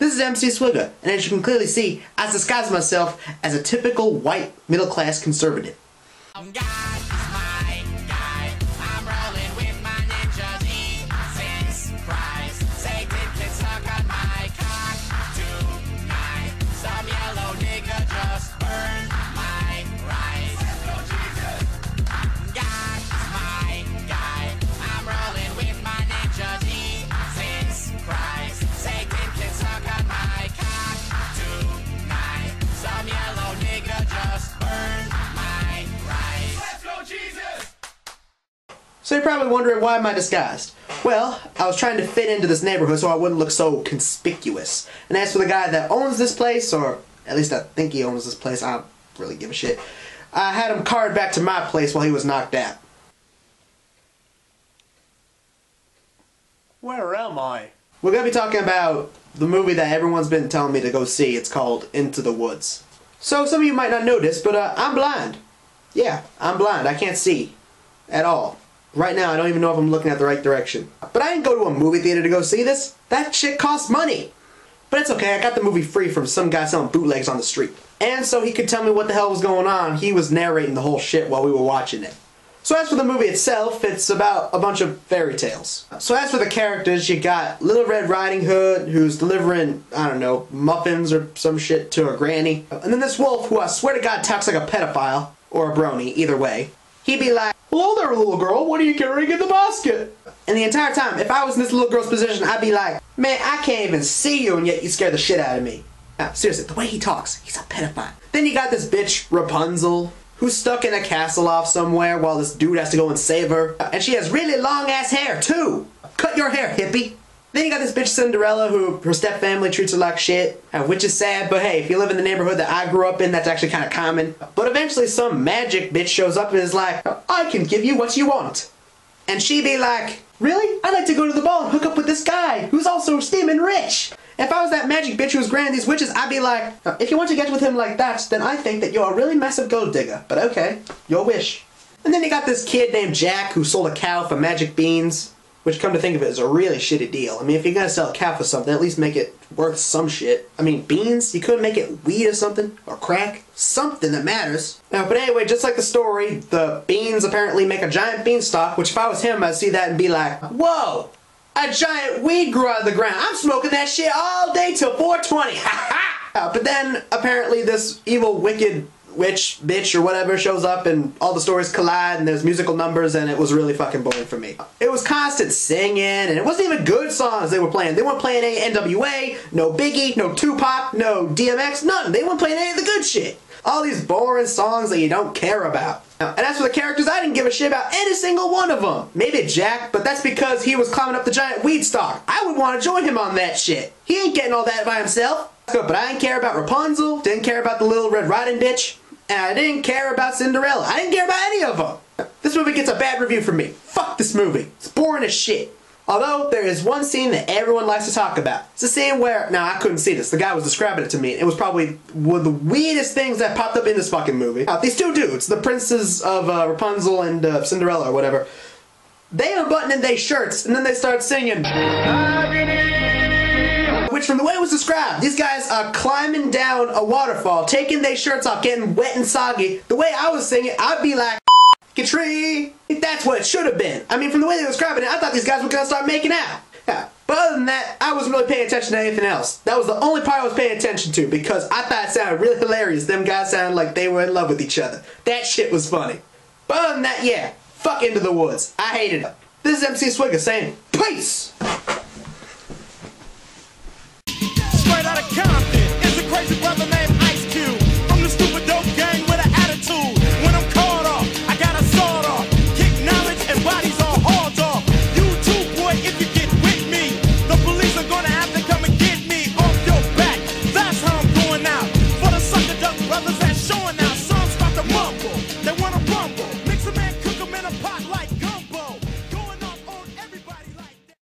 This is MC Swigger, and as you can clearly see, I disguise myself as a typical white middle-class conservative. So you're probably wondering, why am I disguised? Well, I was trying to fit into this neighborhood so I wouldn't look so conspicuous. And as for the guy that owns this place, or at least I think he owns this place, I don't really give a shit, I had him carted back to my place while he was knocked out. Where am I? We're going to be talking about the movie that everyone's been telling me to go see. It's called Into the Woods. So some of you might not know this, but I'm blind. Yeah, I'm blind. I can't see at all. Right now, I don't even know if I'm looking at the right direction. But I didn't go to a movie theater to go see this. That shit costs money. But it's okay, I got the movie free from some guy selling bootlegs on the street. And so he could tell me what the hell was going on. He was narrating the whole shit while we were watching it. So as for the movie itself, it's about a bunch of fairy tales. So as for the characters, you got Little Red Riding Hood, who's delivering, I don't know, muffins or some shit to her granny. And then this wolf, who I swear to God talks like a pedophile, or a brony, either way. He'd be like, "Hello there, little girl, what are you carrying in the basket?" And the entire time, if I was in this little girl's position, I'd be like, "Man, I can't even see you and yet you scare the shit out of me." Now, seriously, the way he talks, he's a pedophile. Then you got this bitch, Rapunzel, who's stuck in a castle off somewhere while this dude has to go and save her. And she has really long ass hair, too. Cut your hair, hippie. Then you got this bitch Cinderella, who her step-family treats her like shit, which is sad, but hey, if you live in the neighborhood that I grew up in, that's actually kind of common. But eventually some magic bitch shows up and is like, "I can give you what you want." And she be like, "Really? I'd like to go to the ball and hook up with this guy, who's also steaming rich." If I was that magic bitch who was granting these witches, I'd be like, "If you want to get with him like that, then I think that you're a really massive gold digger, but okay, your wish." And then you got this kid named Jack who sold a cow for magic beans. Which, come to think of it, is a really shitty deal. I mean, if you're gonna sell a cow for something, at least make it worth some shit. I mean, beans? You couldn't make it weed or something? Or crack? Something that matters. But anyway, just like the story, the beans apparently make a giant beanstalk, which if I was him, I'd see that and be like, "Whoa! A giant weed grew out of the ground. I'm smoking that shit all day till 420. Ha ha!" But then, apparently, this evil, wicked witch, bitch, or whatever shows up and all the stories collide and there's musical numbers and it was really fucking boring for me. It was constant singing and it wasn't even good songs they were playing. They weren't playing any NWA, no Biggie, no Tupac, no DMX, nothing. They weren't playing any of the good shit. All these boring songs that you don't care about. And as for the characters, I didn't give a shit about any single one of them. Maybe Jack, but that's because he was climbing up the giant weed stalk. I would want to join him on that shit. He ain't getting all that by himself. But I didn't care about Rapunzel, didn't care about the Little Red Riding bitch, and I didn't care about Cinderella. I didn't care about any of them. This movie gets a bad review from me. Fuck this movie. It's boring as shit. Although, there is one scene that everyone likes to talk about. It's a scene where, now I couldn't see this, the guy was describing it to me. It was probably one of the weirdest things that popped up in this fucking movie. These two dudes, the princes of Rapunzel and Cinderella or whatever, they unbuttoned their shirts and then they start singing. Which, from the way it was described, these guys are climbing down a waterfall, taking their shirts off, getting wet and soggy. The way I was singing, I'd be like, "A tree." That's what it should have been. I mean, from the way they were describing it, I thought these guys were gonna start making out. Yeah. But other than that, I wasn't really paying attention to anything else. That was the only part I was paying attention to because I thought it sounded really hilarious. Them guys sounded like they were in love with each other. That shit was funny. But other than that, yeah, fuck Into the Woods. I hated it. This is MC Swigger saying, peace!